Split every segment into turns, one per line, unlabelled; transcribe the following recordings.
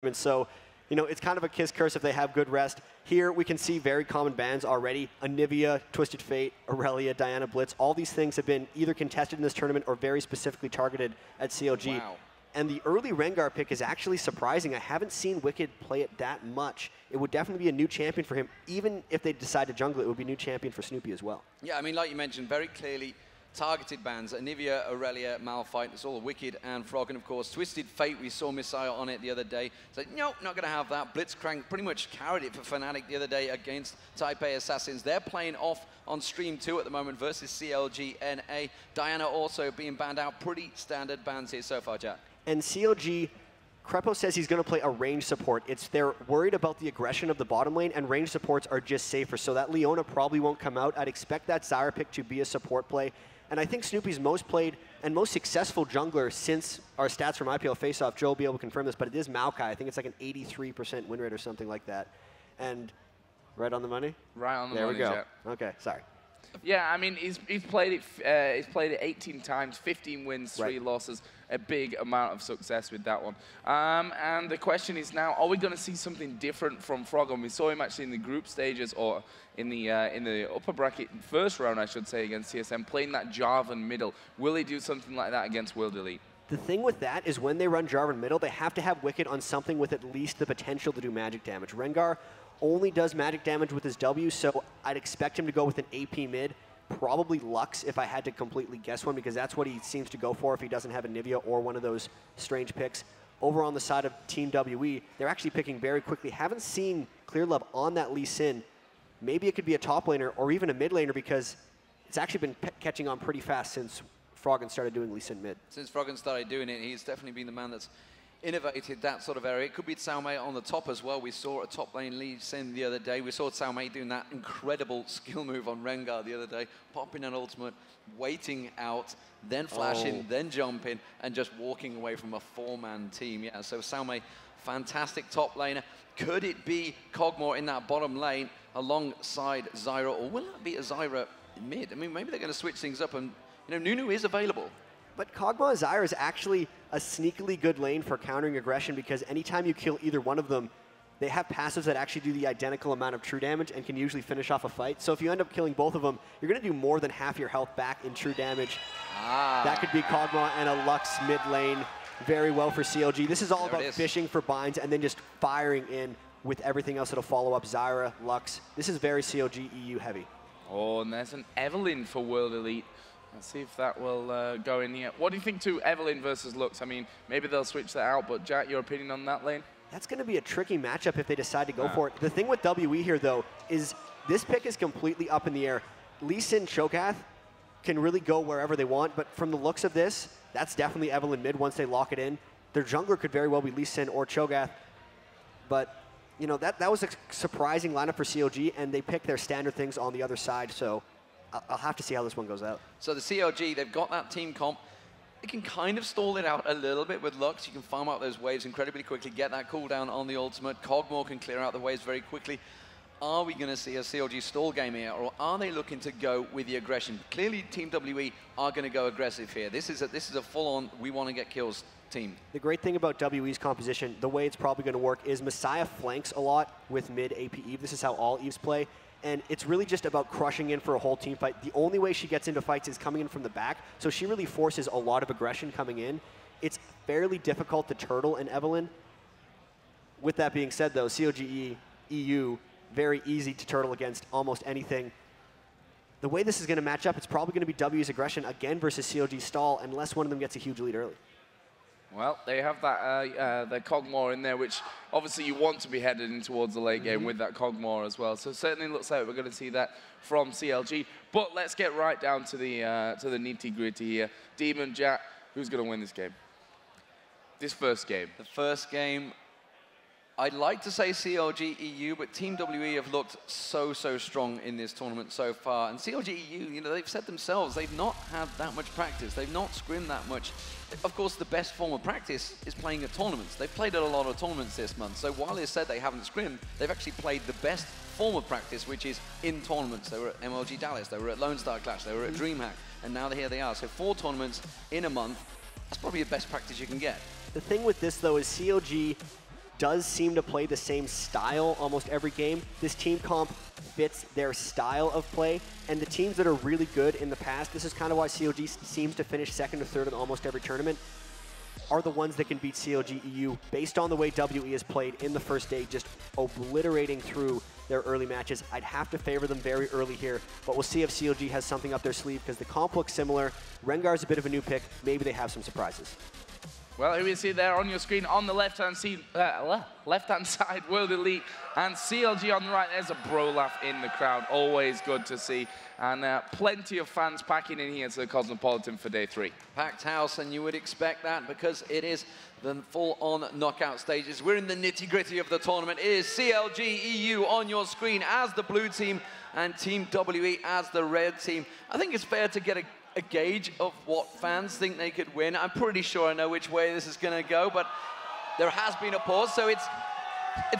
And so, you know, it's kind of a kiss curse if they have good rest. Here we can see very common bans already. Anivia, Twisted Fate, Aurelia, Diana Blitz, all these things have been either contested in this tournament or very specifically targeted at CLG.
Wow.
And the early Rengar pick is actually surprising. I haven't seen Wicked play it that much. It would definitely be a new champion for him. Even if they decide to jungle it, it would be a new champion for Snoopy as well.
Yeah, I mean, like you mentioned, very clearly targeted bans. Anivia, Aurelia, Malphite, it's all Wicked and Frog. And of course, Twisted Fate, we saw Messiah on it the other day. So, nope, not going to have that. Blitzcrank pretty much carried it for Fnatic the other day against Taipei Assassins. They're playing off on stream 2 at the moment versus CLG NA. Diana also being banned out. Pretty standard bans here so far, Jack.
And CLG, Crepo says he's going to play a range support. They're worried about the aggression of the bottom lane, and range supports are just safer. So that Leona probably won't come out. I'd expect that Zyra pick to be a support play. And I think Snoopy's most played and most successful jungler since our stats from IPL Faceoff, Joe will be able to confirm this, but it is Maokai. I think it's like an 83% win rate or something like that. And right on the money?
Right on the
money,
there we go.
Jack. Okay, sorry.
Yeah, I mean, he's played it 18 times, 15 wins, 3 losses, a big amount of success with that one. And the question is now, are we going to see something different from Frog? And we saw him actually in the group stages, or in the upper bracket, first round, I should say, against CSM, playing that Jarvan middle. Will he do something like that against World Elite?
The thing with that is when they run Jarvan middle, they have to have Wicked on something with at least the potential to do magic damage. Rengar only does magic damage with his W, so I'd expect him to go with an AP mid, probably Lux if I had to completely guess one, because that's what he seems to go for if he doesn't have a Nivea or one of those strange picks. Over on the side of Team WE, they're actually picking very quickly. Haven't seen Clear Love on that Lee Sin. Maybe it could be a top laner or even a mid laner, because it's actually been catching on pretty fast since Froggen started doing Lee Sin mid.
Since Froggen started doing it, he's definitely been the man that's innovated that sort of area. It could be Cao Mei on the top as well. We saw a top lane Lee Sin the other day. We saw Cao Mei doing that incredible skill move on Rengar the other day, popping an ultimate, waiting out, then flashing, then jumping, and just walking away from a 4-man team. Yeah, so Cao Mei, fantastic top laner. Could it be Kog'Maw in that bottom lane alongside Zyra, or will it be a Zyra mid? I mean, maybe they're going to switch things up, and you know, Nunu is available.
But Kog'Maw Zyra is actually a sneakily good lane for countering aggression, because anytime you kill either one of them, they have passives that actually do the identical amount of true damage and can usually finish off a fight. So if you end up killing both of them, you're going to do more than half your health back in true damage. That could be Kog'Maw and a Lux mid lane very well for CLG. This is all about fishing for binds and then just firing in with everything else that'll follow up. Zyra, Lux. This is very CLG EU heavy.
Oh, and there's an Evelynn for World Elite. Let's see if that will go in here. What do you think to Evelynn versus Lux? I mean, maybe they'll switch that out, but Jack, your opinion on that lane?
That's going to be a tricky matchup if they decide to go for it. The thing with WE here, though, is this pick is completely up in the air. Lee Sin Cho'Gath can really go wherever they want, but from the looks of this, that's definitely Evelynn mid once they lock it in. Their jungler could very well be Lee Sin or Cho'Gath, but you know, that was a surprising lineup for CLG, and they picked their standard things on the other side, so I'll have to see how this one goes out.
So the CLG, they've got that team comp. They can kind of stall it out a little bit with Lux. You can farm out those waves incredibly quickly, get that cooldown on the ultimate. Kog'Maw can clear out the waves very quickly. Are we going to see a CLG stall game here, or are they looking to go with the aggression? Clearly, Team WE are going to go aggressive here. This is a full-on, we want to get kills team.
The great thing about WE's composition, the way it's probably going to work, is Messiah flanks a lot with mid AP Eve. This is how all Eves play. And it's really just about crushing in for a whole team fight. The only way she gets into fights is coming in from the back, so she really forces a lot of aggression coming in. It's fairly difficult to turtle an Evelynn. With that being said, though, CLG EU, very easy to turtle against almost anything. The way this is going to match up, it's probably going to be W's aggression again versus CLG stall, unless one of them gets a huge lead early.
Well, they have that the Kog'Maw in there, which obviously you want to be headed in towards the late game with that Kog'Maw as well. So certainly looks like we're going to see that from CLG. But let's get right down to the nitty-gritty here. Demon, Jack, who's going to win this game? This first game.
The first game, I'd like to say CLG EU, but Team WE have looked so strong in this tournament so far. And CLG EU, you know, they've said themselves, they've not had that much practice. They've not scrimmed that much. Of course, the best form of practice is playing at tournaments. They've played at a lot of tournaments this month. So while they said they haven't scrimmed, they've actually played the best form of practice, which is in tournaments. They were at MLG Dallas, they were at Lone Star Clash, they were at DreamHack, and now here they are. So 4 tournaments in a month, that's probably the best practice you can get.
The thing with this, though, is CLG does seem to play the same style almost every game. This team comp fits their style of play, and the teams that are really good in the past, this is kind of why CLG seems to finish second or third in almost every tournament, are the ones that can beat CLG EU based on the way WE has played in the first day, just obliterating through their early matches. I'd have to favor them very early here, but we'll see if CLG has something up their sleeve because the comp looks similar. Rengar's a bit of a new pick. Maybe they have some surprises.
Well, here we see there on your screen on the left-hand side, World Elite, and CLG on the right. There's a bro laugh in the crowd. Always good to see. And plenty of fans packing in here to the Cosmopolitan for day 3.
Packed house, and you would expect that because it is the full-on knockout stages. We're in the nitty-gritty of the tournament. It is CLG EU on your screen as the blue team and Team WE as the red team. I think it's fair to get a gauge of what fans think they could win. I'm pretty sure I know which way this is going to go, but there has been a pause, so it's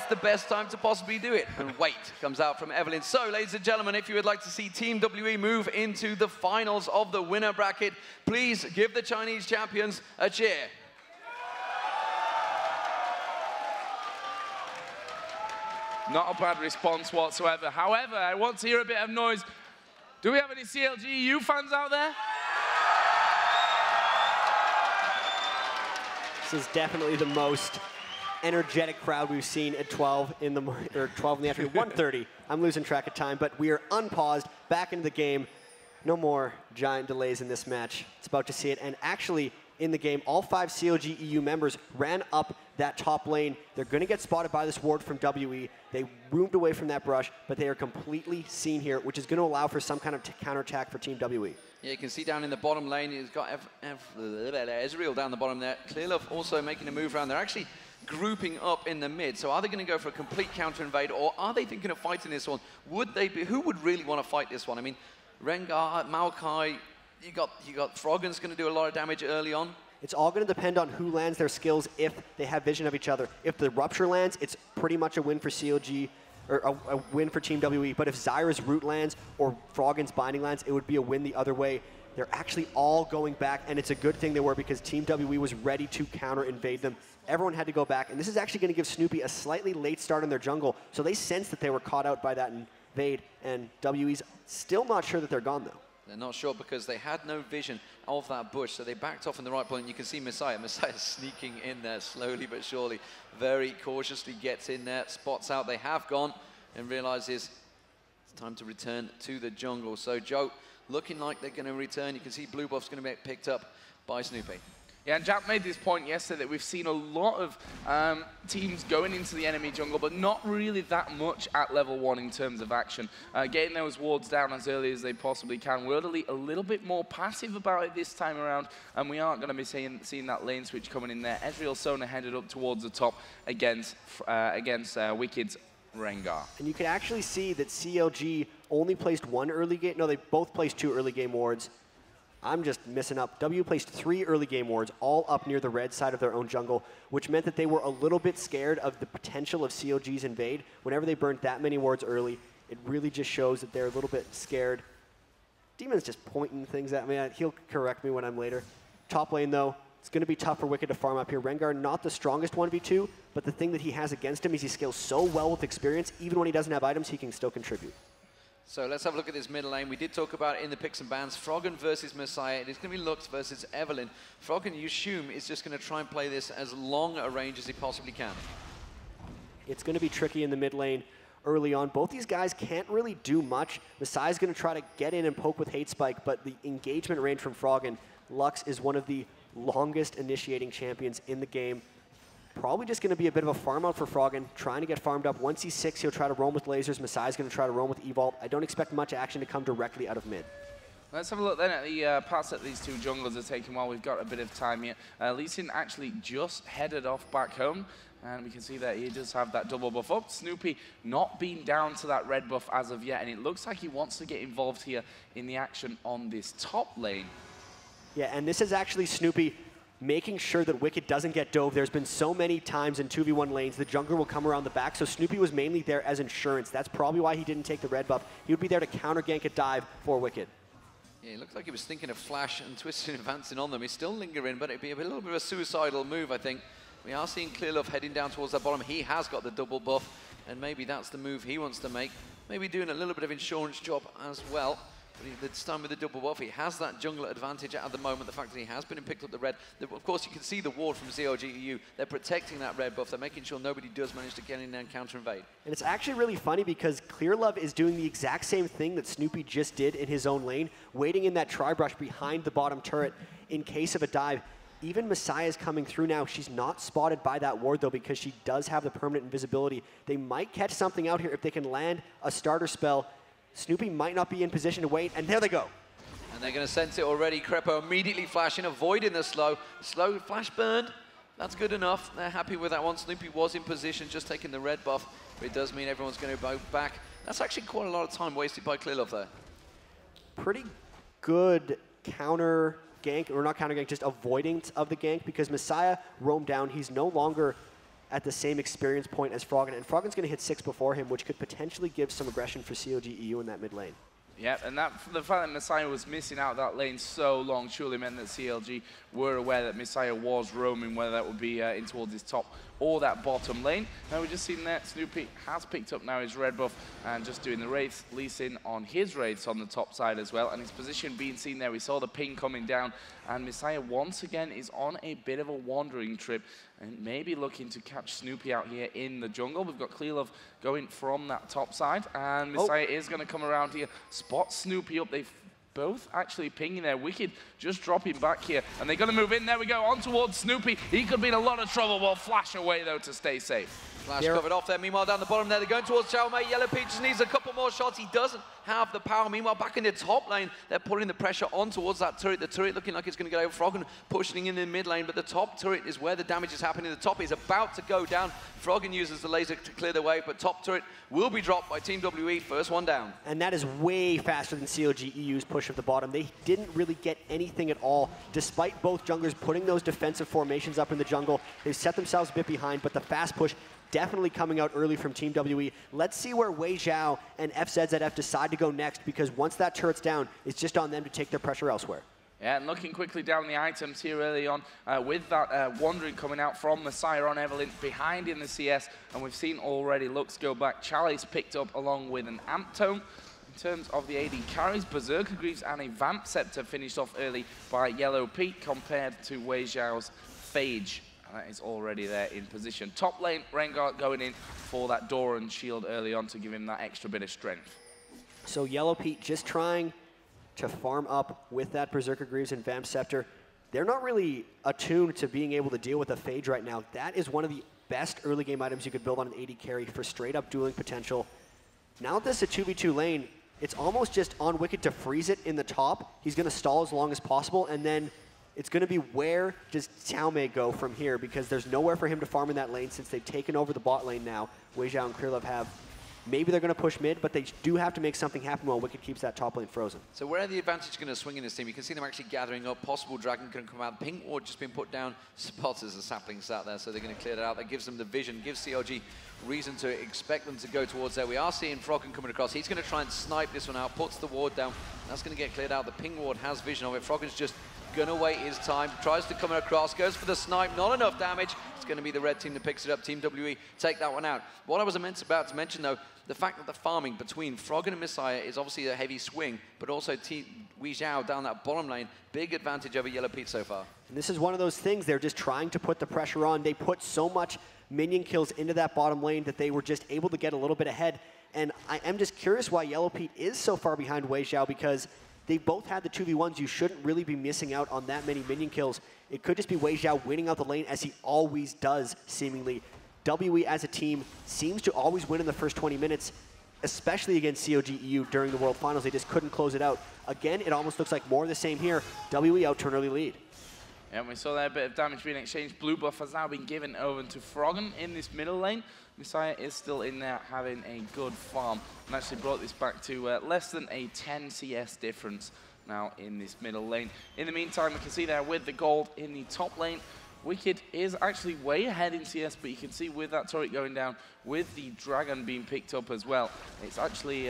the best time to possibly do it. And wait comes out from Evelyn. So, ladies and gentlemen, if you would like to see Team WE move into the finals of the winner bracket, please give the Chinese champions a cheer.
Not a bad response whatsoever. However, I want to hear a bit of noise. Do we have any CLG EU fans out there?
This is definitely the most energetic crowd we've seen at 12 in the afternoon. 1:30. I'm losing track of time, but we are unpaused, back into the game. No more giant delays in this match. It's about to see it. And actually, in the game, all 5 CLG EU members ran up that top lane. They're going to get spotted by this ward from WE. They roomed away from that brush, but they are completely seen here, which is going to allow for some kind of counterattack for Team WE.
Yeah, you can see down in the bottom lane, he's got Ezreal down the bottom there. Clearlove also making a move around. They're actually grouping up in the mid. So are they going to go for a complete counter invade, or are they thinking of fighting this one? Would they be? Who would really want to fight this one? I mean, Rengar, Maokai, you got Froggen's going to do a lot of damage early on.
It's all going to depend on who lands their skills if they have vision of each other. If the Rupture lands, it's pretty much a win for CLG, or a win for Team WE. But if Zyra's Root lands or Froggen's Binding lands, it would be a win the other way. They're actually all going back, and it's a good thing they were because Team WE was ready to counter-invade them. Everyone had to go back, and this is actually going to give Snoopy a slightly late start in their jungle, so they sensed that they were caught out by that invade, and WE's still not sure that they're gone, though.
They're not sure because they had no vision of that bush, so they backed off in the right point. You can see Messiah's sneaking in there slowly but surely, very cautiously gets in there, spots out they have gone, and realizes it's time to return to the jungle. So Joe, looking like they're going to return. You can see blue buff's going to be picked up by Snoopy.
Yeah, and Jack made this point yesterday that we've seen a lot of teams going into the enemy jungle, but not really that much at level 1 in terms of action. Getting those wards down as early as they possibly can. World Elite a little bit more passive about it this time around, and we aren't going to be seeing that lane switch coming in there. Ezreal Sona headed up towards the top against Wicked's Rengar.
And you can actually see that CLG only placed 1 early game. No, they both placed 2 early game wards. I'm just missing up. W placed 3 early game wards, all up near the red side of their own jungle, which meant that they were a little bit scared of the potential of CLG's invade. Whenever they burnt that many wards early, it really just shows that they're a little bit scared. Demon's just pointing things at me. He'll correct me when I'm later. Top lane, though, it's going to be tough for Wicked to farm up here. Rengar, not the strongest 1v2, but the thing that he has against him is he scales so well with experience. Even when he doesn't have items, he can still contribute.
So let's have a look at this middle lane. We did talk about it in the picks and bans. Froggen versus Messiah. It is going to be Lux versus Evelyn. Froggen, you assume, is just going to try and play this as long a range as he possibly can.
It's going to be tricky in the mid lane early on. Both these guys can't really do much. Messiah's going to try to get in and poke with Hate Spike, but the engagement range from Froggen, Lux is one of the longest initiating champions in the game. Probably just going to be a bit of a farm out for Froggen, trying to get farmed up. Once he's 6, he'll try to roam with lasers. Messiah's going to try to roam with Evolve. I don't expect much action to come directly out of mid.
Let's have a look then at the pass that these two junglers are taking while we've got a bit of time here. Lee Sin actually just headed off back home, and we can see that he does have that double buff up. Snoopy not been down to that red buff as of yet, and it looks like he wants to get involved here in the action on this top lane.
Yeah, and this is actually Snoopy making sure that Wicked doesn't get dove. There's been so many times in 2v1 lanes, the jungler will come around the back, so Snoopy was mainly there as insurance. That's probably why he didn't take the red buff. He would be there to counter gank a dive for Wicked.
Yeah, it looked like he was thinking of flash and twisting and advancing on them. He's still lingering, but it'd be a little bit of a suicidal move, I think. We are seeing ClearLove heading down towards that bottom. He has got the double buff, and maybe that's the move he wants to make. Maybe doing a little bit of insurance job as well. But this time with the double buff, he has that jungler advantage at the moment. The fact that he has been and picked up the red. Of course, you can see the ward from CLG EU. They're protecting that red buff. They're making sure nobody does manage to get in there and counter invade. And
it's actually really funny because ClearLove is doing the exact same thing that Snoopy just did in his own lane, waiting in that tri-brush behind the bottom turret in case of a dive. Even Messiah's coming through now. She's not spotted by that ward, though, because she does have the permanent invisibility. They might catch something out here if they can land a starter spell. Snoopy might not be in position to wait, and there they go.
And they're going to sense it already. Crepo immediately flashing, avoiding the slow. Slow flash burned. That's good enough. They're happy with that one. Snoopy was in position, just taking the red buff. But it does mean everyone's going to go back. That's actually quite a lot of time wasted by ClearLove there.
Pretty good counter gank, or not counter gank, just avoidance of the gank, because Messiah roamed down. He's no longer at the same experience point as Froggen, and Froggen's going to hit 6 before him, which could potentially give some aggression for CLG EU in that mid lane.
Yeah, and the fact that Messiah was missing out that lane so long surely meant that CLG were aware that Messiah was roaming, whether that would be in towards his top or that bottom lane. Now we've just seen that Snoopy has picked up now his red buff and just doing the wraiths, Lee Sin on his wraiths on the top side as well, and his position being seen there. We saw the ping coming down, and Messiah once again is on a bit of a wandering trip and maybe looking to catch Snoopy out here in the jungle. We've got ClearLove going from that top side, and Messiah is going to come around here, spot Snoopy up. They've both actually pinging there. Wicked just dropping back here, and they're going to move in. There we go, on towards Snoopy. He could be in a lot of trouble. Will flash away, though, to stay safe.
Flash covered off there. Meanwhile, down the bottom there, they're going towards Xiaomei. Yellow Peach just needs a couple more shots. He doesn't have the power. Meanwhile, back in the top lane, they're putting the pressure on towards that turret. The turret looking like it's going to go over. Froggen pushing in the mid lane, but the top turret is where the damage is happening. The top is about to go down. Froggen uses the laser to clear the way, but top turret will be dropped by Team WE. First one down.
And that is way faster than CLG EU's push of the bottom. They didn't really get anything at all, despite both junglers putting those defensive formations up in the jungle. They've set themselves a bit behind, but the fast push definitely coming out early from Team WE. Let's see where Wei Zhao and FZZF decide to go next, because once that turret's down, it's just on them to take their pressure elsewhere.
Yeah, and looking quickly down the items here early on, with that wandering coming out from Messiah on Evelyn, behind in the CS, and we've seen already looks go back. Chalice picked up along with an Amp Tome. In terms of the AD carries, Berserker Greaves and a Vamp Scepter finished off early by Yellow Peak compared to Wei Zhao's Phage. That is already there in position. Top lane, Rengar going in for that Doran shield early on to give him that extra bit of strength.
So Yellow Pete just trying to farm up with that Berserker Greaves and Vamp Scepter. They're not really attuned to being able to deal with a Phage right now. That is one of the best early game items you could build on an AD carry for straight up dueling potential. Now that this is a 2v2 lane, it's almost just on Wicked to freeze it in the top. He's going to stall as long as possible, and then it's going to be where does Xiaomei go from here, because there's nowhere for him to farm in that lane since they've taken over the bot lane now. Wei Zhao and ClearLove have. Maybe they're going to push mid, but they do have to make something happen while Wicked keeps that top lane frozen.
So where are the advantage going to swing in this team? You can see them actually gathering up. Possible Dragon can come out. Pink Ward just been put down. Spotters are saplings out there, so they're going to clear that out. That gives them the vision, gives CLG reason to expect them to go towards there. We are seeing Froggen coming across. He's going to try and snipe this one out, puts the ward down. That's going to get cleared out. The Pink Ward has vision of it. Froggen's just going to wait his time, tries to come across, goes for the snipe, not enough damage. It's going to be the red team that picks it up. Team WE take that one out. What I was about to mention, though, the fact that the farming between Froggen and Messiah is obviously a heavy swing, but also Team Wei Zhao down that bottom lane, big advantage over Yellow Pete so far.
And this is one of those things, they're just trying to put the pressure on. They put so much minion kills into that bottom lane that they were just able to get a little bit ahead. And I am just curious why Yellow Pete is so far behind Wei Zhao, because they both had the 2v1s. You shouldn't really be missing out on that many minion kills. It could just be Wei Zhao winning out the lane, as he always does, seemingly. WE as a team seems to always win in the first 20 minutes, especially against CLG EU during the World Finals. They just couldn't close it out. Again, it almost looks like more of the same here. WE out to an early lead.
Yeah, we saw that bit of damage being exchanged. Blue buff has now been given over to Froggen in this middle lane. Messiah is still in there having a good farm, and actually brought this back to less than a 10 CS difference now in this middle lane. In the meantime, we can see there with the gold in the top lane, Wicked is actually way ahead in CS, but you can see with that turret going down, with the Dragon being picked up as well, it's actually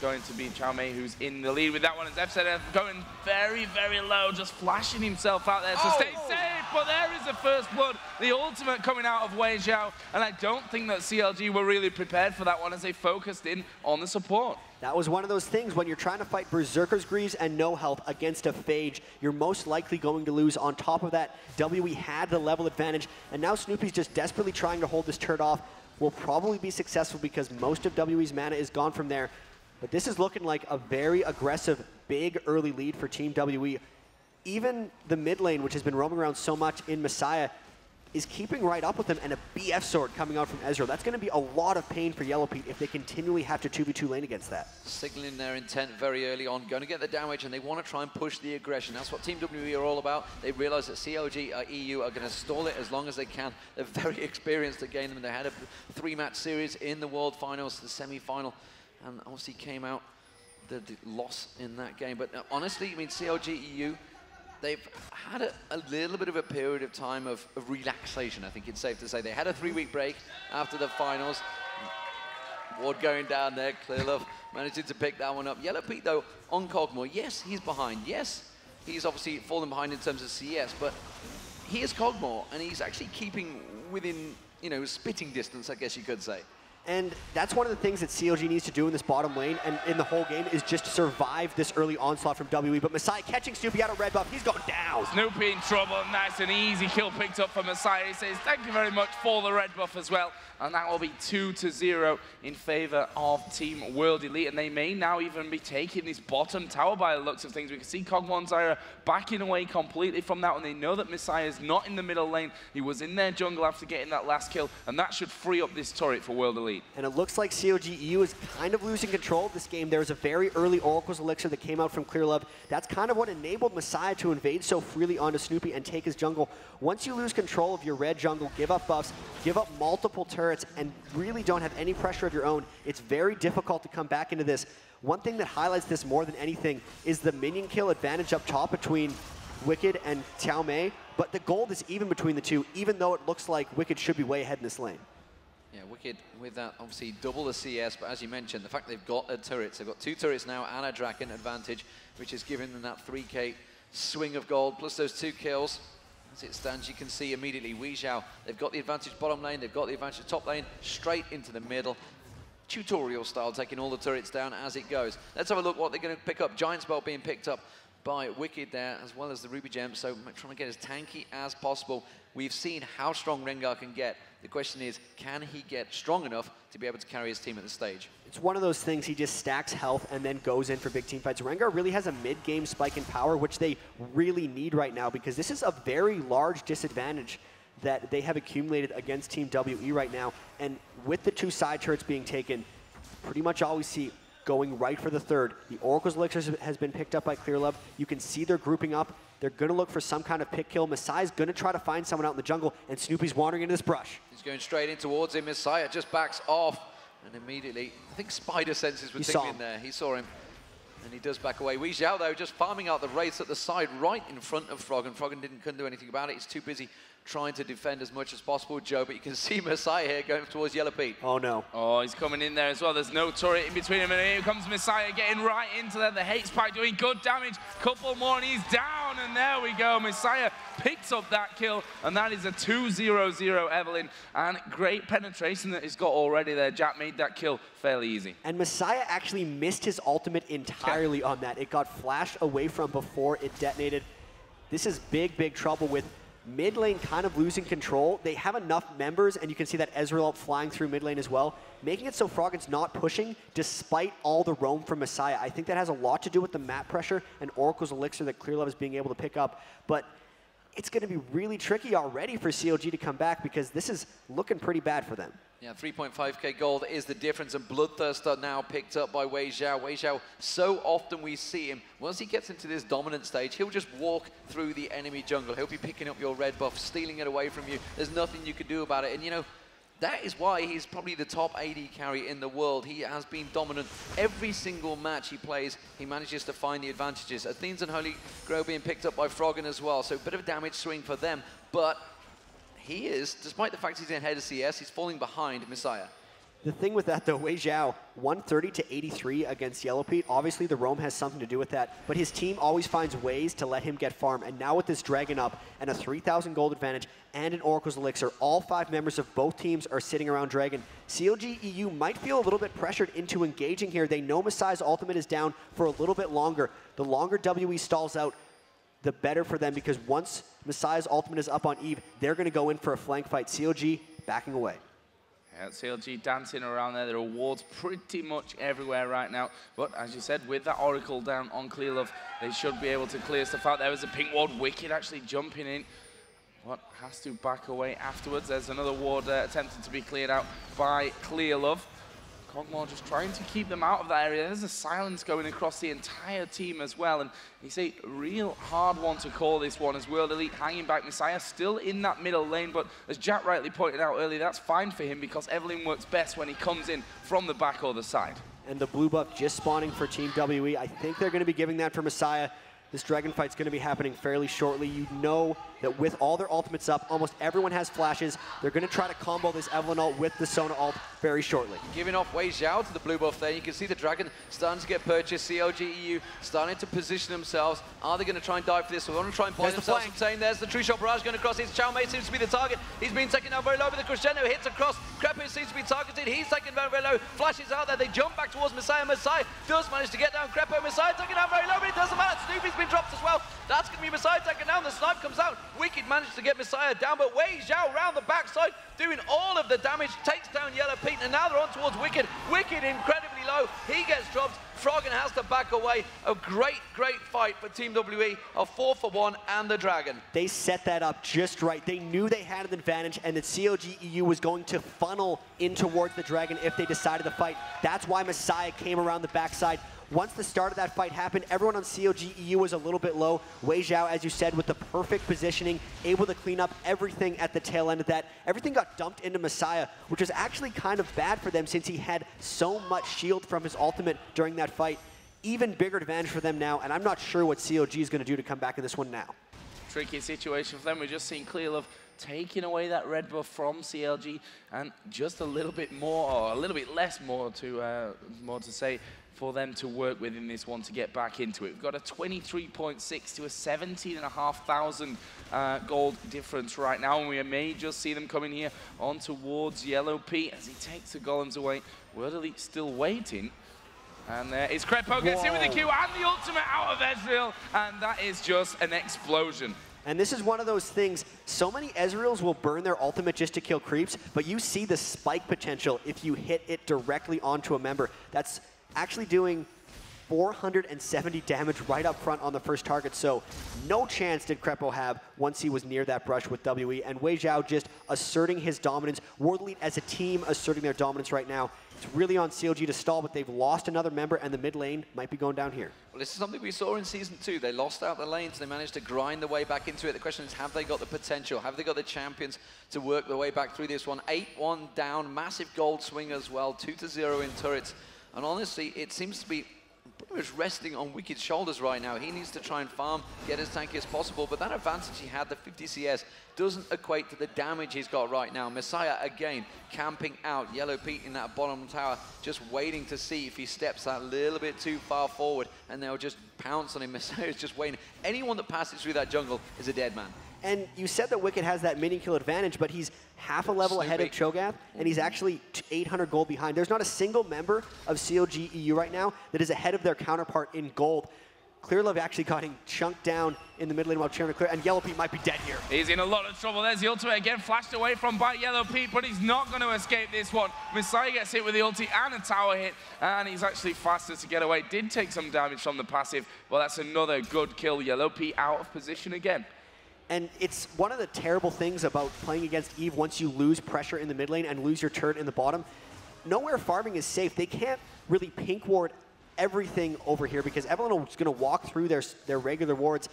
going to be Xiaomei who's in the lead with that one. As FZ going very, very low, just flashing himself out there to stay safe, but there is the first blood, the ultimate coming out of Wei Xiao, and I don't think that CLG were really prepared for that one as they focused in on the support.
That was one of those things when you're trying to fight Berserker's Greaves and no health against a Phage, you're most likely going to lose. On top of that, WE had the level advantage, and now Snoopy's just desperately trying to hold this turret off. Will probably be successful because most of WE's mana is gone from there. But this is looking like a very aggressive, big early lead for Team WE. Even the mid lane, which has been roaming around so much in Messiah, is keeping right up with them, and a BF sword coming out from Ezreal. That's going to be a lot of pain for Yellow Pete if they continually have to 2v2 lane against that.
Signaling their intent very early on, going to get the damage, and they want to try and push the aggression. That's what Team WE are all about. They realize that CLG EU are going to stall it as long as they can. They're very experienced at game, and they had a 3-match series in the World Finals, the semi-final, and obviously came out the loss in that game. But honestly, I mean, CLG EU, they've had a little bit of a period of time of relaxation, I think it's safe to say. They had a 3-week break after the finals. Ward going down there, ClearLove managing to pick that one up. Yellow Pete, though, on Cogmore, yes, he's behind. Yes, he's obviously fallen behind in terms of CS, but he is Cogmore, and he's actually keeping within, you know, spitting distance, I guess you could say.
And that's one of the things that CLG needs to do in this bottom lane and in the whole game is just survive this early onslaught from WE. But Messiah catching Snoopy out of red buff, he's going down.
Snoopy in trouble, nice and easy kill picked up for Messiah. He says thank you very much for the red buff as well. And that will be 2-0 in favor of Team World Elite. And they may now even be taking this bottom tower by the looks of things. We can see Cogmore and Zyra backing away completely from that one. They know that Messiah is not in the middle lane. He was in their jungle after getting that last kill. And that should free up this turret for World Elite.
And it looks like CLG EU is kind of losing control of this game. There was a very early Oracle's Elixir that came out from ClearLove. That's kind of what enabled Messiah to invade so freely onto Snoopy and take his jungle. Once you lose control of your red jungle, give up buffs, give up multiple turrets, and really don't have any pressure of your own, it's very difficult to come back into this. One thing that highlights this more than anything is the minion kill advantage up top between Wicked and Xiaomei, but the gold is even between the two, even though it looks like Wicked should be way ahead in this lane.
Yeah, Wicked with that, obviously double the CS, but as you mentioned, the fact they've got a turret, they've got 2 turrets now and a Draken advantage, which is giving them that 3k swing of gold, plus those 2 kills. As it stands, you can see immediately Wei Xiao, they've got the advantage bottom lane, they've got the advantage top lane, straight into the middle. Tutorial style, taking all the turrets down as it goes. Let's have a look what they're going to pick up. Giant Spell being picked up by Wicked there, as well as the Ruby Gem, so trying to get as tanky as possible. We've seen how strong Rengar can get. The question is, can he get strong enough to be able to carry his team at the stage?
It's one of those things, he just stacks health and then goes in for big team fights. Rengar really has a mid-game spike in power, which they really need right now because this is a very large disadvantage that they have accumulated against Team WE right now. And with the 2 side turrets being taken, pretty much all we see going right for the third. The Oracle's Elixir has been picked up by ClearLove. You can see they're grouping up. They're going to look for some kind of pick kill. Messiah's going to try to find someone out in the jungle, and Snoopy's wandering into this brush.
He's going straight in towards him. Messiah just backs off, and immediately, I think Spider senses were tingling there. He saw him, and he does back away. Wei Xiao, though, just farming out the wraiths at the side, right in front of Frog, and Frog couldn't do anything about it. He's too busy trying to defend as much as possible, Joe, but you can see Messiah here going towards Yellow Pete.
Oh, no.
Oh, he's coming in there as well. There's no turret in between him, and here comes Messiah getting right into there. The hate spike doing good damage. Couple more, and he's down, and there we go. Messiah picks up that kill, and that is a 2-0-0 Evelyn, and great penetration that he's got already there. Jack made that kill fairly easy.
And Messiah actually missed his ultimate entirely on that. It got flashed away from before it detonated. This is big, big trouble with mid lane kind of losing control. They have enough members, and you can see that Ezreal flying through mid lane as well, making it so Froggen's not pushing despite all the roam from Messiah. I think that has a lot to do with the map pressure and Oracle's Elixir that ClearLove is being able to pick up. But it's going to be really tricky already for CLG to come back because this is looking pretty bad for them.
Yeah, 3.5k gold is the difference, and Bloodthirster now picked up by Wei Xiao. Wei Xiao, so often we see him, once he gets into this dominant stage, he'll just walk through the enemy jungle. He'll be picking up your red buff, stealing it away from you. There's nothing you can do about it. And, you know, that is why he's probably the top AD carry in the world. He has been dominant every single match he plays. He manages to find the advantages. Athene's and Holy Grail being picked up by Froggen as well, so a bit of a damage swing for them. But he is, despite the fact he's in head of CS, he's falling behind Messiah.
The thing with that, though, Wei Zhao, 130 to 83 against Yellow Pete. Obviously, the roam has something to do with that, but his team always finds ways to let him get farm. And now with this Dragon up and a 3,000 gold advantage and an Oracle's Elixir, all 5 members of both teams are sitting around Dragon. CLG EU might feel a little bit pressured into engaging here. They know Messiah's ultimate is down for a little bit longer. The longer WE stalls out, the better for them, because once Messiah's ultimate is up on Eve, they're going to go in for a flank fight. CLG backing away.
Yeah, CLG dancing around there. There are wards pretty much everywhere right now. But as you said, with that Oracle down on ClearLove, they should be able to clear stuff out. There was a pink ward. Wicked actually jumping in. But has to back away afterwards. There's another ward attempted to be cleared out by ClearLove. Kog'Maw just trying to keep them out of that area. There's a silence going across the entire team as well. And it's a real hard one to call, this one, as World Elite hanging back. Messiah still in that middle lane, but as Jack rightly pointed out earlier, that's fine for him because Evelyn works best when he comes in from the back or the side.
And the blue buff just spawning for Team WE. I think they're going to be giving that for Messiah. This Dragon fight's going to be happening fairly shortly. You know that with all their ultimates up, almost everyone has flashes. They're going to try to combo this Evelyn ult with the Sona ult very shortly.
Giving off Wei Zhao to the blue buff there. You can see the Dragon starting to get purchased. CLG EU starting to position themselves. Are they going to try and dive for this? Or want to try and point themselves and saying there's the True Shot Barrage going across. Chow Mei seems to be the target. He's been taken down very low, but the Crescendo hits across. Crepo seems to be targeted. He's taken down very low. Flashes out there. They jump back towards Messiah. Messiah does manage to get down Crepo. Messiah taken down very low, but it doesn't matter. Snoopy's been dropped as well. That's going to be Messiah taken down. The snipe comes out. Wicked managed to get Messiah down, but Wei Zhao round the backside doing all of the damage, takes down Yellow Pete, and now they're on towards Wicked. Wicked incredibly low. He gets dropped. Froggen has to back away. A great, great fight for Team WE. A 4-for-1 and the Dragon.
They set that up just right. They knew they had an advantage and that CLG EU was going to funnel in towards the Dragon if they decided to fight. That's why Messiah came around the backside. Once the start of that fight happened, everyone on CLG EU was a little bit low. Wei Zhao, as you said, with the perfect positioning, able to clean up everything at the tail end of that. Everything got dumped into Messiah, which was actually kind of bad for them since he had so much shield from his ultimate during that fight. Even bigger advantage for them now, and I'm not sure what CLG is going to do to come back in this one now.
Tricky situation for them. We're just seeing ClearLove taking away that red buff from CLG, and just a little bit more, or a little bit less more to say, for them to work with in this one to get back into it. We've got a 23.6 to a 17,500 gold difference right now, and we may just see them coming here on towards Yellow Pete as he takes the golems away. World Elite still waiting. And there is Crepo, gets in with the Q and the ultimate out of Ezreal, and that is just an explosion.
And this is one of those things, so many Ezreals will burn their ultimate just to kill creeps, but you see the spike potential if you hit it directly onto a member. That's actually doing 470 damage right up front on the first target, so no chance did Crepo have once he was near that brush with WE, and Wei Zhao just asserting his dominance. World Elite as a team asserting their dominance right now. It's really on CLG to stall, but they've lost another member, and the mid lane might be going down here.
Well, this is something we saw in Season 2. They lost out the lanes. They managed to grind their way back into it. The question is, have they got the potential? Have they got the champions to work their way back through this one? 8-1 down, massive gold swing as well, 2-0 in turrets. And honestly, it seems to be pretty much resting on Wicked's shoulders right now. He needs to try and farm, get as tanky as possible, but that advantage he had, the 50 CS, doesn't equate to the damage he's got right now. Messiah, again, camping out. Yellow Pete in that bottom tower, just waiting to see if he steps that little bit too far forward, and they'll just pounce on him. Messiah's just waiting. Anyone that passes through that jungle is a dead man.
And you said that Wicked has that minion kill advantage, but he's half a level ahead of Cho'Gath, and he's actually 800 gold behind. There's not a single member of CLG EU right now that is ahead of their counterpart in gold. ClearLove actually got him chunked down in the mid lane while trying to clear, and Yellow Pete might be dead here.
He's in a lot of trouble. There's the ultimate again, flashed away from by Yellow Pete, but he's not going to escape this one. Messiah gets hit with the ulti and a tower hit, and he's actually faster to get away. Did take some damage from the passive, but that's another good kill. Yellow Pete out of position again.
And it's one of the terrible things about playing against Eve once you lose pressure in the mid lane and lose your turret in the bottom. Nowhere farming is safe. They can't really pink ward everything over here because Evelyn is going to walk through their regular wards.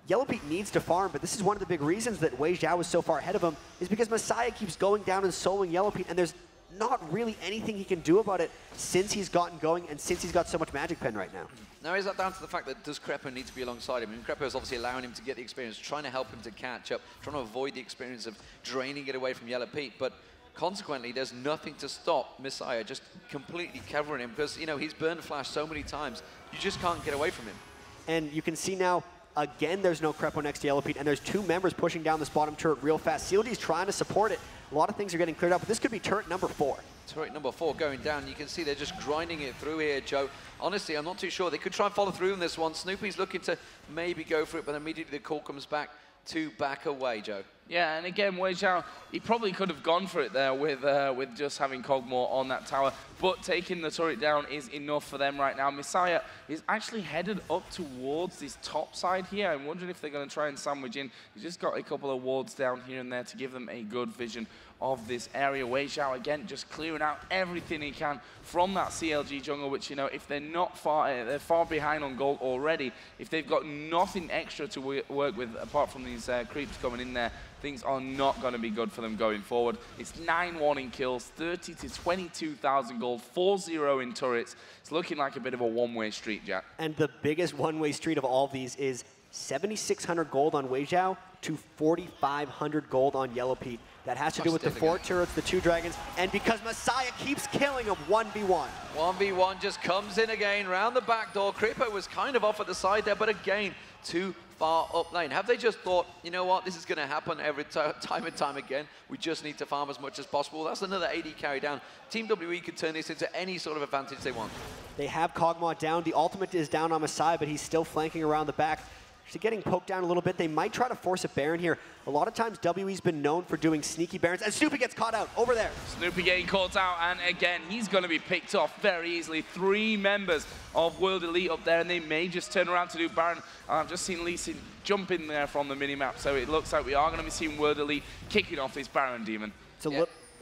Yellow Pete needs to farm, but this is one of the big reasons that Wei Zhao is so far ahead of him is because Messiah keeps going down and soloing Yellow Pete, and there's not really anything he can do about it since he's gotten going and since he's got so much Magic Pen right now.
Now, is that down to the fact that does Crepo need to be alongside him? I mean, Crepo is obviously allowing him to get the experience, trying to help him to catch up, trying to avoid the experience of draining it away from Yellow Pete, but consequently, there's nothing to stop Messiah just completely covering him because, you know, he's burned Flash so many times, you just can't get away from him.
And you can see now, again, there's no Crepo next to Yellow Pete, and there's two members pushing down this bottom turret real fast. CLG's trying to support it. A lot of things are getting cleared up, but this could be turret number 4.
Turret number 4 going down. You can see they're just grinding it through here, Joe. Honestly, I'm not too sure. They could try and follow through on this one. Snoopy's looking to maybe go for it, but immediately the call comes back to back away, Joe.
Yeah, and again, Wei Xiao, he probably could have gone for it there with just having Kog'Maw on that tower, but taking the turret down is enough for them right now. Messiah is actually headed up towards this top side here. I'm wondering if they're going to try and sandwich in. He's just got a couple of wards down here and there to give them a good vision of this area. Wei Xiao, again, just clearing out everything he can from that CLG jungle, which, you know, if they're not they're far behind on gold already. If they've got nothing extra to work with apart from these creeps coming in there, things are not going to be good for them going forward. It's 9-1 in kills, 30 to 22,000 gold, 4-0 in turrets. It's looking like a bit of a one-way street, Jack.
And the biggest one-way street of all of these is 7,600 gold on Wei Xiao to 4,500 gold on Yellow Pete. That has to do with the 4 turrets, the 2 dragons, and because Messiah keeps killing him 1v1.
1v1 just comes in again, round the back door. Creepo was kind of off at the side there, but again, too far up lane. Have they just thought, you know what, this is going to happen every time and time again. We just need to farm as much as possible. That's another AD carry down. Team WE could turn this into any sort of advantage they want.
They have Kog'Maw down. The ultimate is down on Messiah, but he's still flanking around the back. Actually getting poked down a little bit. They might try to force a Baron here. A lot of times, WE's been known for doing sneaky Barons, and Snoopy gets caught out over there.
Snoopy getting caught out, and again, he's going to be picked off very easily. 3 members of World Elite up there, and they may just turn around to do Baron. I've just seen Lee Sin jump in there from the minimap, so it looks like we are going to be seeing World Elite kicking off this Baron Demon.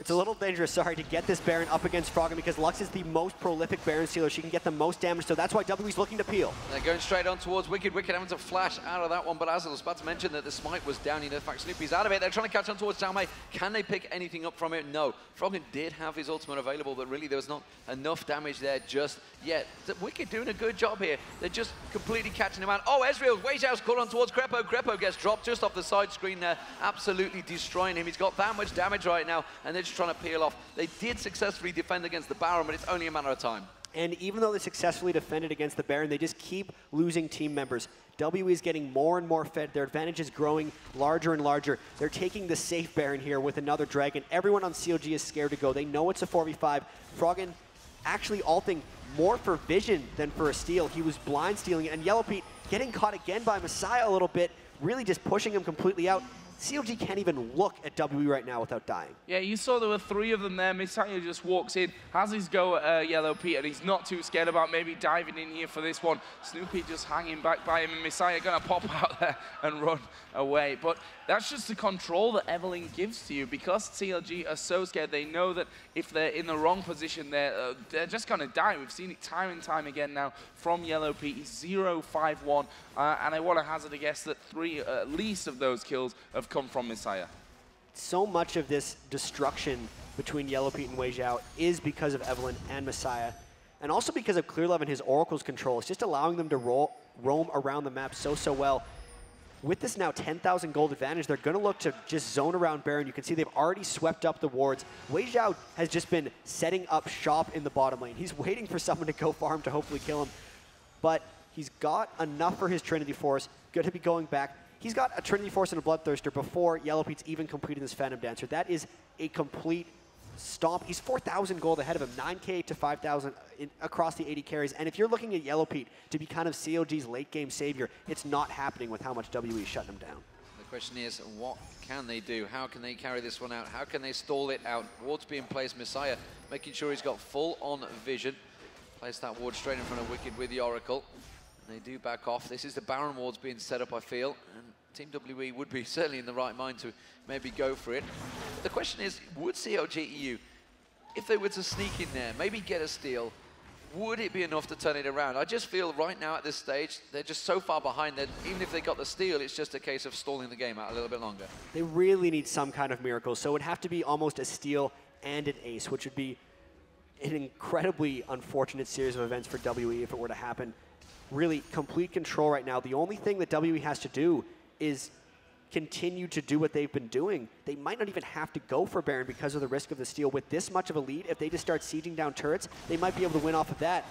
It's a little dangerous, sorry, to get this Baron up against Froggen because Lux is the most prolific Baron stealer. She can get the most damage, so that's why WE's looking to peel.
They're going straight on towards Wicked. Wicked having to flash out of that one, but as I was about to mention that the smite was down, in fact, Snoopy's out of it. They're trying to catch on towards Xiaomei. Can they pick anything up from it? No. Froggen did have his ultimate available, but really there was not enough damage there just yet. Wicked doing a good job here. They're just completely catching him out. Oh, Ezreal, Wei Xiao's caught on towards Crepo. Crepo gets dropped just off the side screen there, absolutely destroying him. He's got that much damage right now, and they're just trying to peel off. They did successfully defend against the Baron, but it's only a matter of time.
And even though they successfully defended against the Baron, they just keep losing team members. WE is getting more and more fed. Their advantage is growing larger and larger. They're taking the safe Baron here with another Dragon. Everyone on CLG is scared to go. They know it's a 4v5. Froggen actually ulting more for vision than for a steal. He was blind stealing it, and Yellow Pete getting caught again by Messiah a little bit, really just pushing him completely out. CLG can't even look at WE right now without dying.
Yeah, you saw there were 3 of them there. Messiah just walks in, has his go at Yellow Pete, and he's not too scared about maybe diving in here for this one. Snoopy just hanging back by him, and Messiah going to pop out there and run away. But that's just the control that Evelyn gives to you. Because CLG are so scared, they know that if they're in the wrong position, they're just going to die. We've seen it time and time again now from Yellow Pete. He's 0-5-1, and I want to hazard a guess that 3 at least of those kills have come from Messiah.
So much of this destruction between Yellow Pete and Wei Xiao is because of Evelyn and Messiah, and also because of Clearlove and his Oracle's control. It's just allowing them to roam around the map so well. With this now 10,000 gold advantage, they're going to look to just zone around Baron. You can see they've already swept up the wards. Wei Xiao has just been setting up shop in the bottom lane. He's waiting for someone to go farm to hopefully kill him. But he's got enough for his Trinity Force. Going to be going back. He's got a Trinity Force and a Bloodthirster before Yellow Pete's even completed this Phantom Dancer. That is a complete stomp. He's 4,000 gold ahead of him, 9K to 5,000 across the 80 carries. And if you're looking at Yellow Pete to be kind of CLG's late game savior, it's not happening with how much WE is shutting him down.
The question is, what can they do? How can they carry this one out? How can they stall it out? Wards being placed, Messiah making sure he's got full on vision. Place that ward straight in front of Wicked with the Oracle. And they do back off. This is the Baron wards being set up, I feel. And Team WE would be certainly in the right mind to maybe go for it. But the question is, would CLG EU, if they were to sneak in there, maybe get a steal, would it be enough to turn it around? I just feel right now at this stage, they're just so far behind that even if they got the steal, it's just a case of stalling the game out a little bit longer.
They really need some kind of miracle, so it would have to be almost a steal and an ace, which would be an incredibly unfortunate series of events for WE if it were to happen. Really, complete control right now. The only thing that WE has to do is continue to do what they've been doing. They might not even have to go for Baron because of the risk of the steal. With this much of a lead, if they just start sieging down turrets, they might be able to win off of that.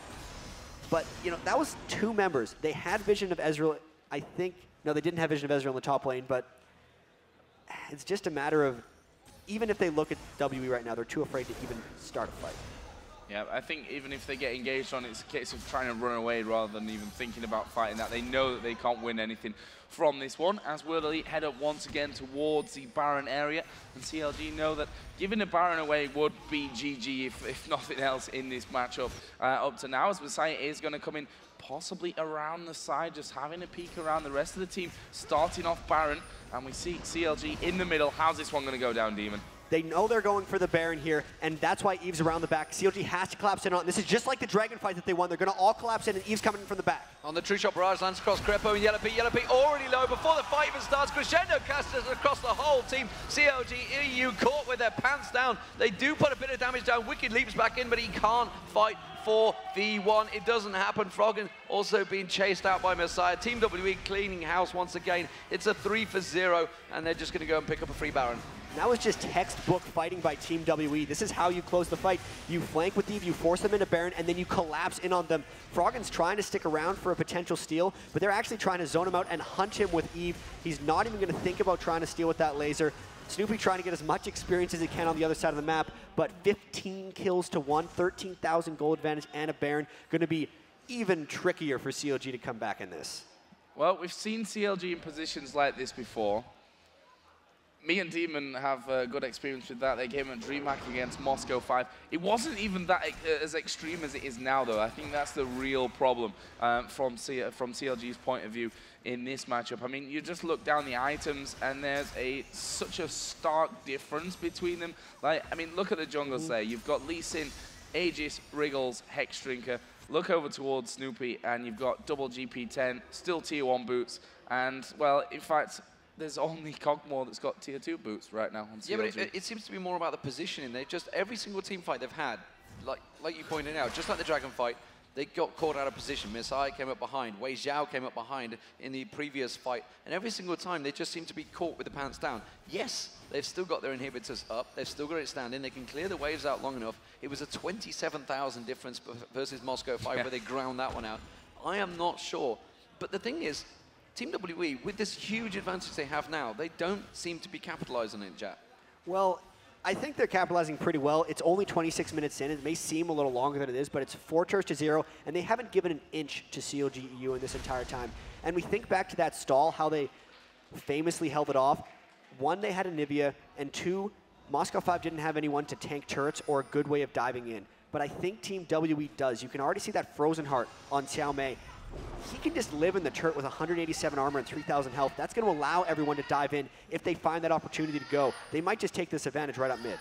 But, you know, that was 2 members. They had vision of Ezreal, I think. No, they didn't have vision of Ezreal in the top lane, but it's just a matter of, even if they look at WE right now, they're too afraid to even start a fight.
Yeah, I think even if they get engaged on it, it's a case of trying to run away rather than even thinking about fighting that. They know that they can't win anything from this one, as World Elite head up once again towards the Baron area, and CLG know that giving the Baron away would be GG if nothing else in this matchup up to now, as Messiah is going to come in possibly around the side, just having a peek around the rest of the team, starting off Baron, and we see CLG in the middle. How's this one going to go down, Demon?
They know they're going for the Baron here, and that's why Eve's around the back. CLG has to collapse in on. This is just like the Dragon fight that they won. They're going to all collapse in, and Eve's coming in from the back.
On the True Shot Barrage, lands across Crepo and Yellow Pete already low before the fight even starts. Crescendo casters across the whole team. CLG EU caught with their pants down. They do put a bit of damage down. Wicked leaps back in, but he can't fight for the one. It doesn't happen. Froggen also being chased out by Messiah. Team WE cleaning house once again. It's a 3 for 0, and they're just going to go and pick up a free Baron.
That was just textbook fighting by Team WE. This is how you close the fight. You flank with Eve, you force them into Baron, and then you collapse in on them. Froggen's trying to stick around for a potential steal, but they're actually trying to zone him out and hunt him with Eve. He's not even going to think about trying to steal with that laser. Snoopy trying to get as much experience as he can on the other side of the map, but 15 kills to 1, 13,000 gold advantage, and a Baron. Going to be even trickier for CLG to come back in this.
Well, we've seen CLG in positions like this before. Me and Demon have good experience with that. They came at DreamHack against Moscow 5. It wasn't even that as extreme as it is now, though. I think that's the real problem from CLG's point of view in this matchup. I mean, you just look down the items, and there's such a stark difference between them. Like, I mean, look at the jungles there. You've got Lee Sin, Aegis, Wriggles, Hexdrinker. Look over towards Snoopy, and you've got double GP10, still tier 1 boots, and, well, in fact, there's only Cogmore that's got tier 2 boots right now on CLG.
Yeah, but it seems to be more about the positioning. They just, every single team fight they've had, like you pointed out, just like the Dragon fight, they got caught out of position. Messiah came up behind, Wei Xiao came up behind in the previous fight, and every single time they just seem to be caught with the pants down. Yes, they've still got their inhibitors up, they've still got it standing, they can clear the waves out long enough. It was a 27,000 difference versus Moscow 5 where they ground that one out. I am not sure, but the thing is, Team WE, with this huge advantage they have now, they don't seem to be capitalizing on it, Jack.
Well, I think they're capitalizing pretty well. It's only 26 minutes in. It may seem a little longer than it is, but it's 4 turns to 0, and they haven't given an inch to CLG EU in this entire time. And we think back to that stall, how they famously held it off. 1, they had Anivia, and 2, Moscow 5 didn't have anyone to tank turrets or a good way of diving in. But I think Team WE does. You can already see that Frozen Heart on Xiao Mei. He can just live in the turret with 187 armor and 3,000 health. That's going to allow everyone to dive in if they find that opportunity to go. They might just take this advantage right up mid.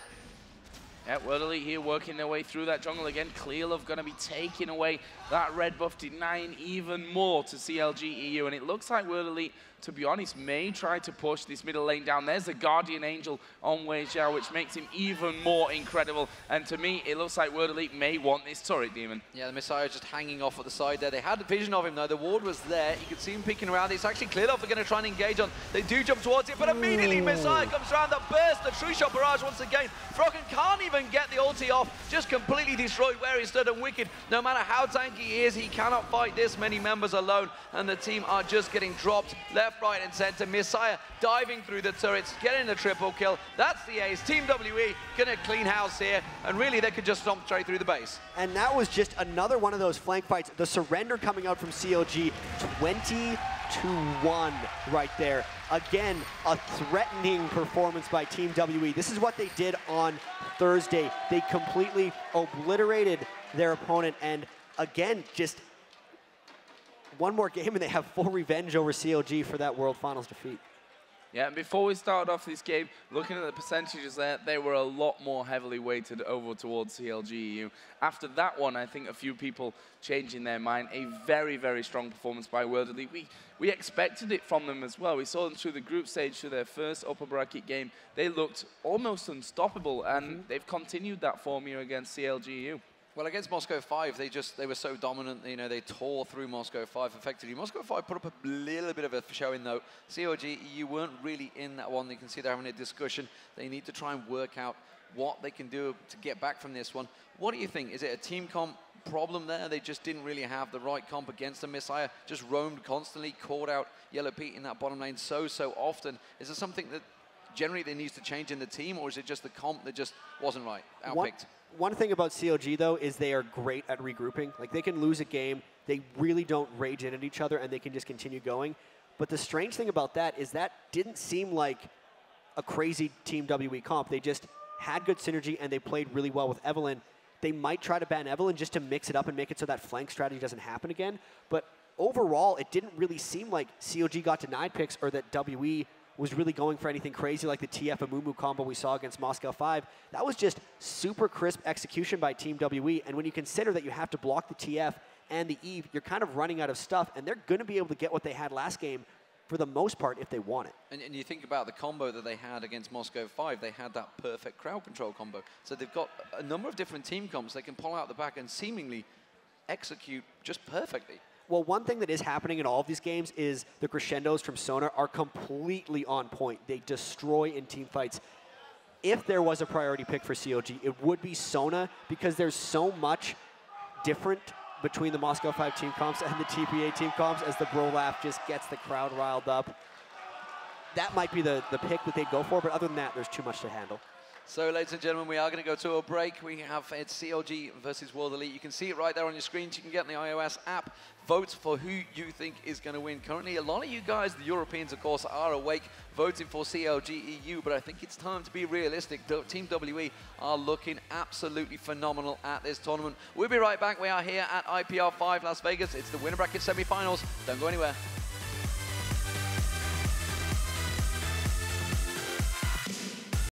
Yeah, World Elite here working their way through that jungle again. Clearlove going to be taking away that red buff, denying even more to CLG EU. And it looks like World Elite, to be honest, may try to push this middle lane down. There's the Guardian Angel on Wei Xiao, which makes him even more incredible. And to me, it looks like World Elite may want this turret, Demon.
Yeah, the Messiah just hanging off at the side there. They had the vision of him, though. The ward was there. You could see him peeking around. It's actually Clearlove they're going to try and engage on. They do jump towards it, but immediately Messiah comes around. The burst, the True Shot Barrage once again. Froggen can't even get the ulti off. Just completely destroyed where he stood. And Wicked, no matter how tanky he is, he cannot fight this many members alone. And the team are just getting dropped left, right, and center. Messiah diving through the turrets, getting the triple kill. That's the ace. Team WE gonna clean house here, and really they could just stomp straight through the base.
And that was just another one of those flank fights. The surrender coming out from CLG, 20-1 right there. Again, a threatening performance by Team WE. This is what they did on Thursday. They completely obliterated their opponent, and again, just one more game and they have full revenge over CLG for that World Finals defeat.
Yeah, and before we started off this game, looking at the percentages there, they were a lot more heavily weighted over towards CLG EU. After that one, I think a few people changing their mind. A very, very strong performance by World Elite. We expected it from them as well. We saw them through the group stage, through their first upper bracket game. They looked almost unstoppable, and they've continued that form here against CLG EU.
Well, against Moscow 5, they were so dominant, you know, they tore through Moscow 5 effectively. Moscow 5 put up a little bit of a showing, though. CLG, you weren't really in that one. You can see they're having a discussion. They need to try and work out what they can do to get back from this one. What do you think? Is it a team comp problem there? They just didn't really have the right comp against them. Messiah just roamed constantly, caught out Yellow Pete in that bottom lane so often. Is there something that generally they need to change in the team, or is it just the comp that just wasn't right, outpicked?
One thing about CLG, though, is they are great at regrouping. Like, they can lose a game, they really don't rage in at each other, and they can just continue going. But the strange thing about that is that didn't seem like a crazy Team WE comp. They just had good synergy, and they played really well with Evelynn. They might try to ban Evelynn just to mix it up and make it so that flank strategy doesn't happen again. But overall, it didn't really seem like CLG got denied picks or that WE was really going for anything crazy like the TF Amumu combo we saw against Moscow 5. That was just super crisp execution by Team WE, and when you consider that you have to block the TF and the Eve, you're kind of running out of stuff, and they're going to be able to get what they had last game for the most part if they want it.
And you think about the combo that they had against Moscow 5, they had that perfect crowd control combo. So they've got a number of different team comps they can pull out the back and seemingly execute just perfectly.
Well, one thing that is happening in all of these games is the crescendos from Sona are completely on point. They destroy in team fights. If there was a priority pick for CLG, it would be Sona, because there's so much different between the Moscow 5 team comps and the TPA team comps as the bro laugh just gets the crowd riled up. That might be the pick that they'd go for, but other than that, there's too much to handle.
So, ladies and gentlemen, we are going to go to a break. We have it's CLG versus World Elite. You can see it right there on your screen. You can get in the iOS app. Vote for who you think is going to win. Currently, a lot of you guys, the Europeans, of course, are awake voting for CLG EU, but I think it's time to be realistic. Team WE are looking absolutely phenomenal at this tournament. We'll be right back. We are here at IPL 5 Las Vegas. It's the winner bracket semi-finals. Don't go anywhere.